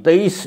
23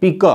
PICA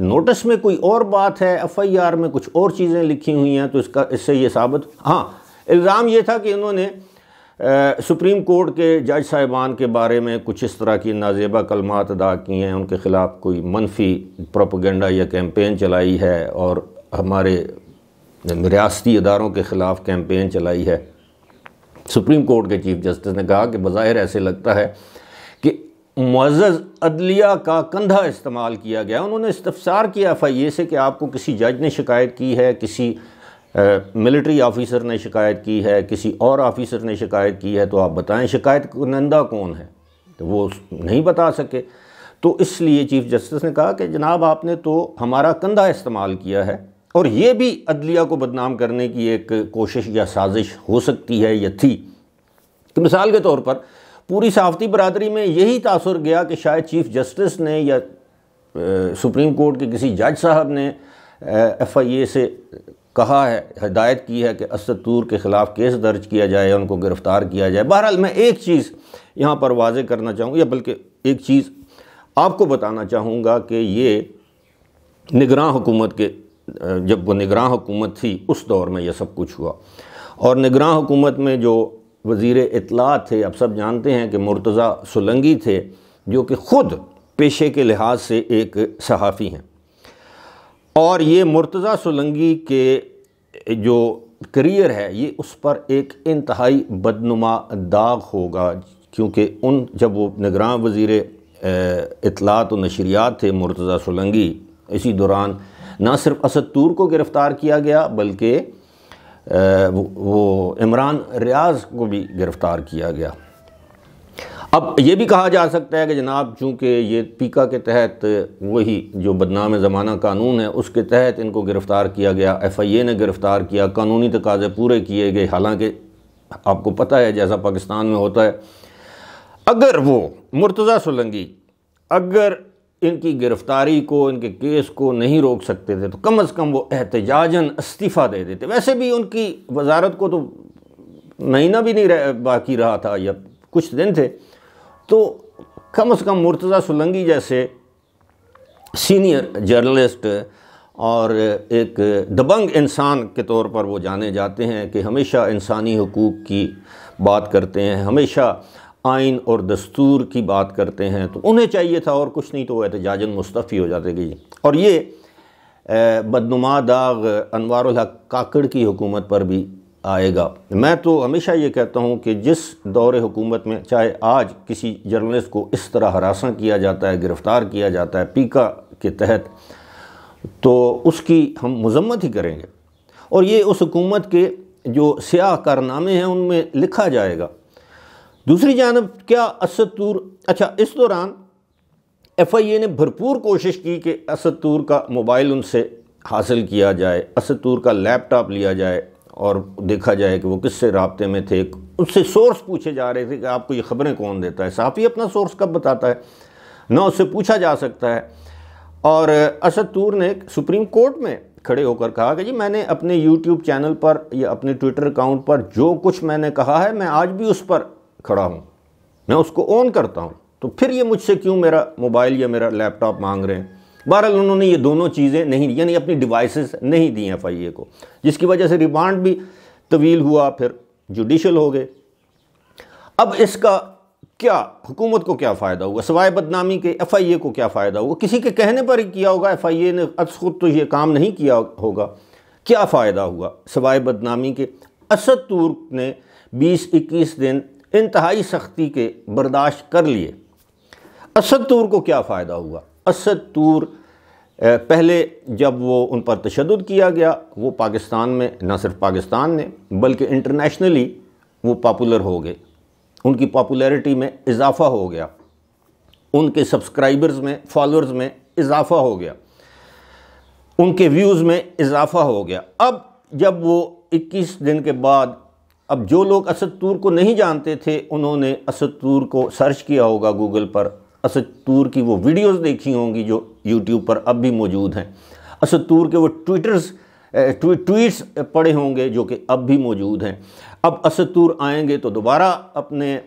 notice میں کوئی اور بات ہے، ایف آئی آر میں کچھ اور چیزیں لکھی ہوئی ہیں، تو اس سے یہ ثابت، ہاں الزام یہ تھا کہ انہوں نے سپریم کورٹ کے جج صاحبان کے بارے میں کچھ اس طرح کی نازیبہ کلمات ادا کی ہیں، ان کے خلاف کوئی منفی پروپیگنڈا یا کیمپین چلائی ہے، اور ہمارے ریاستی اداروں کے خلاف کیمپین چلائی ہے۔ سپریم کورٹ کے چیف جسٹس نے کہا کہ بظاہر ایسے لگتا ہے کہ معزز عدلیہ کا کندھا استعمال کیا گیا۔ انہوں نے استفسار کیا ایف آئی اے سے کہ آپ کو کسی جج نے شکایت کی ہے، کسی ملٹری آفیسر نے شکایت کی ہے، کسی اور آفیسر نے شکایت کی ہے، تو آپ بتائیں شکایت کنندہ کون ہے؟ تو وہ نہیں بتا سکے، تو اس لیے چیف جسٹس نے کہا کہ جناب آپ نے تو ہمارا کندھا استعمال کیا ہے، اور یہ بھی عدلیہ کو بدنام کرنے کی ایک کوشش یا سازش ہو سکتی ہے یا تھی۔ کہ مثال کے طور پر پوری صحافتی برادری میں یہی تاثر گیا کہ شاید چیف جسٹس نے یا سپریم کورٹ کے کسی جج صاحب نے ایف آئی اے سے کہا ہے، ہدایت کی ہے کہ اسد طور کے خلاف کیس درج کیا جائے، ان کو گرفتار کیا جائے۔ بہرحال میں ایک چیز یہاں پر واضح کرنا چاہوں گا، یا بلکہ ایک چیز آپ کو بتانا چاہوں گا کہ یہ نگراں حکومت کے، جب وہ نگراں حکومت تھی اس دور میں یہ سب کچھ ہوا، اور نگراں حکومت میں جو وزیر اطلاعات تھے، اب سب جانتے ہیں کہ مرتضیٰ سولنگی تھے، جو کہ خود پیشے کے لحاظ سے ایک صحافی ہیں، اور یہ مرتضیٰ سولنگی کے جو کریئر ہے یہ اس پر ایک انتہائی بدنما داغ ہوگا، کیونکہ جب وہ نگراں وزیر اطلاعات و نشریات تھے مرتضیٰ سولنگی، اسی دوران نہ صرف اسد طور کو گرفتار کیا گیا بلکہ وہ عمران ریاض کو بھی گرفتار کیا گیا۔ اب یہ بھی کہا جا سکتا ہے کہ جناب چونکہ یہ پیکا کے تحت وہی جو بدنام زمانہ قانون ہے اس کے تحت ان کو گرفتار کیا گیا، ایف آئی اے نے گرفتار کیا، قانونی تقاضے پورے کیے گئے، حالانکہ آپ کو پتہ ہے جیسا پاکستان میں ہوتا ہے، اگر وہ مرتضیٰ سولنگی اگر ان کی گرفتاری کو، ان کے کیس کو نہیں روک سکتے تھے تو کم از کم وہ احتجاجاً استعفیٰ دے دیتے۔ ویسے بھی ان کی وزارت کو تو مہینہ بھی نہیں باقی رہا تھا یا کچھ دن تھے، تو کم از کم مرتضیٰ سولنگی جیسے سینئر جرنلسٹ اور ایک دبنگ انسان کے طور پر وہ جانے جاتے ہیں کہ ہمیشہ انسانی حقوق کی بات کرتے ہیں، ہمیشہ آئین اور دستور کی بات کرتے ہیں، تو انہیں چاہیے تھا، اور کچھ نہیں تو وہ احتجاجاً مستعفی ہو جاتے گی۔ اور یہ بدنما داغ انوار الحق کاکڑ کی حکومت پر بھی آئے گا۔ میں تو ہمیشہ یہ کہتا ہوں کہ جس دور حکومت میں چاہے آج کسی جرنلسٹ کو اس طرح ہراساں کیا جاتا ہے، گرفتار کیا جاتا ہے پیکا کے تحت، تو اس کی ہم مذمت ہی کریں گے، اور یہ اس حکومت کے جو سیاہ کارنامے ہیں ان میں لکھا جائے گا۔ دوسری جانب کیا اسد طور، اچھا اس دوران ایف آئی اے نے بھرپور کوشش کی کہ اسد طور کا موبائل ان سے حاصل کیا جائے، اسد طور کا لیپ ٹاپ لیا جائے اور دیکھا جائے کہ وہ کس سے رابطے میں تھے۔ اس سے سورس پوچھے جا رہے تھے کہ آپ کو یہ خبریں کون دیتا ہے، صحافی اپنا سورس کب بتاتا ہے، نہ اس سے پوچھا جا سکتا ہے۔ اور اسد طور نے سپریم کورٹ میں کھڑے ہو کر کہا کہ جی میں نے اپنے یوٹیوب چینل پر یا اپنے ٹویٹر اکاؤنٹ پر جو کچھ میں نے کہا ہے میں آج بھی اس پر کھڑا ہوں، میں اس کو اون کرتا ہوں، تو پھر یہ مجھ سے کیوں میرا موبائل یا میرا لیپ ٹاپ مانگ رہے ہیں۔ بہرحال انہوں نے یہ دونوں چیزیں نہیں، یعنی اپنی ڈیوائسز نہیں دی ایف آئی اے کو، جس کی وجہ سے ریمانڈ بھی طویل ہوا، پھر جوڈیشل ہو گئے۔ اب اس کا کیا حکومت کو کیا فائدہ ہوا سوائے بدنامی کے؟ ایف آئی اے کو کیا فائدہ ہوا؟ کسی کے کہنے پر ہی کیا ہوگا، ایف آئی اے نے خود تو یہ کام نہیں کیا ہوگا۔ کیا فائدہ ہوا سوائے بدنامی کے؟ اسد طور نے 20-21 دن انتہائی سختی کے برداشت کر لیے۔ اسد طور کو کیا فائدہ ہوا؟ اسد طور پہلے جب وہ ان پر تشدد کیا گیا، وہ پاکستان میں، نہ صرف پاکستان میں بلکہ انٹرنیشنلی وہ پاپولر ہو گئے، ان کی پاپولیرٹی میں اضافہ ہو گیا، ان کے سبسکرائبرز میں، فالورز میں اضافہ ہو گیا، ان کے ویوز میں اضافہ ہو گیا۔ اب جب وہ 21 دن کے بعد، اب جو لوگ اسد طور کو نہیں جانتے تھے انہوں نے اسد طور کو سرچ کیا ہوگا گوگل پر، اسد طور کی وہ ویڈیوز دیکھی ہوں گی جو یوٹیوب پر اب بھی موجود ہیں، اسد طور کے وہ ٹویٹس پڑھے ہوں گے جو کہ اب بھی موجود ہیں۔ اب اسد طور آئیں گے تو دوبارہ اپنے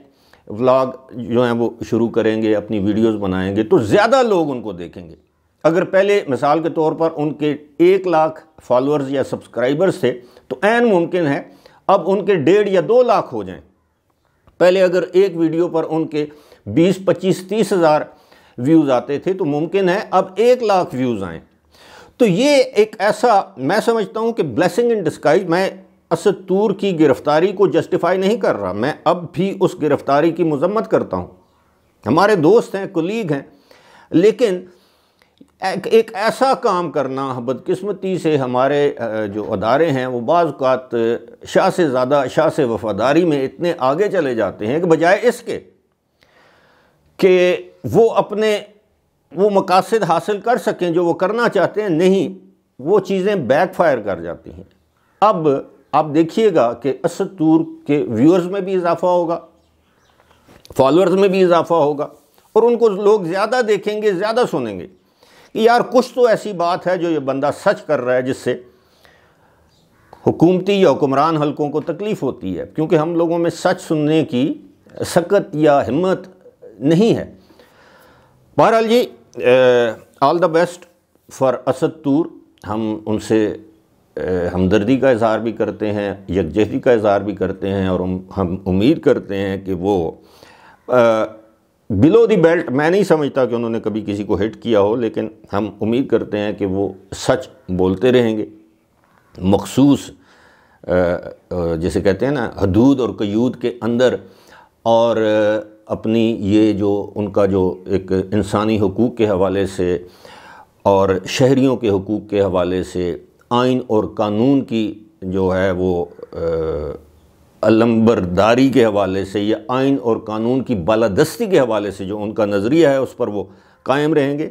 ولاگ جو ہیں وہ شروع کریں گے، اپنی ویڈیوز بنائیں گے، تو زیادہ لوگ ان کو دیکھیں گے۔ اگر پہلے مثال کے طور پر ان کے 1 لاکھ فالورز یا سبسکرائبرز تھے تو عین ممکن ہے اب ان کے 1.5 یا 2 لاکھ ہو جائیں۔ پہلے اگر ایک ویڈیو پر ان کے 20 25 30 ہزار ویوز آتے تھے تو ممکن ہے اب 1 لاکھ ویوز آئیں۔ تو یہ ایک ایسا، میں سمجھتا ہوں کہ بلیسنگ ان ڈسگائز۔ میں اسد طور کی گرفتاری کو جسٹیفائی نہیں کر رہا، میں اب بھی اس گرفتاری کی مذمت کرتا ہوں، ہمارے دوست ہیں، کولیگ ہیں، لیکن ایک ایسا کام کرنا، بدقسمتی سے ہمارے جو ادارے ہیں وہ بعض اوقات شاہ سے زیادہ، شاہ سے وفاداری میں اتنے آگے چلے جاتے ہیں کہ بجائے اس کے کہ وہ اپنے وہ مقاصد حاصل کر سکیں جو وہ کرنا چاہتے ہیں، نہیں، وہ چیزیں بیک فائر کر جاتی ہیں۔ اب آپ دیکھیے گا کہ اسد طور کے ویورز میں بھی اضافہ ہوگا، فالورز میں بھی اضافہ ہوگا، اور ان کو لوگ زیادہ دیکھیں گے، زیادہ سنیں گے کہ یار کچھ تو ایسی بات ہے جو یہ بندہ سچ کر رہا ہے، جس سے حکومتی یا حکمران حلقوں کو تکلیف ہوتی ہے، کیونکہ ہم لوگوں میں سچ سننے کی سکت یا ہمت نہیں ہے۔ بہرحال جی، آل دا بیسٹ فار اسد طور۔ ہم ان سے ہمدردی کا اظہار بھی کرتے ہیں، یکجہتی کا اظہار بھی کرتے ہیں، اور ہم امید کرتے ہیں کہ وہ بلو دی بیلٹ، میں نہیں سمجھتا کہ انہوں نے کبھی کسی کو ہٹ کیا ہو، لیکن ہم امید کرتے ہیں کہ وہ سچ بولتے رہیں گے، مخصوص جسے کہتے ہیں نا حدود اور قیود کے اندر، اور اپنی یہ جو ان کا جو ایک انسانی حقوق کے حوالے سے اور شہریوں کے حقوق کے حوالے سے، آئین اور قانون کی جو ہے وہ علمبرداری کے حوالے سے، یا آئین اور قانون کی بالادستی کے حوالے سے جو ان کا نظریہ ہے اس پر وہ قائم رہیں گے۔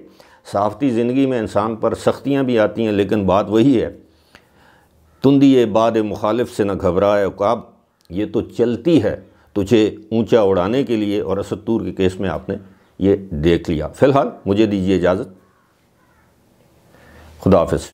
صحافتی زندگی میں انسان پر سختیاں بھی آتی ہیں، لیکن بات وہی ہے، تندی باد مخالف سے نہ گھبرائے عقاب، یہ تو چلتی ہے تجھے اونچا اڑانے کے لیے، اور اسد طور کے کیس میں آپ نے یہ دیکھ لیا۔ فی الحال مجھے دیجیے اجازت، خدا حافظ۔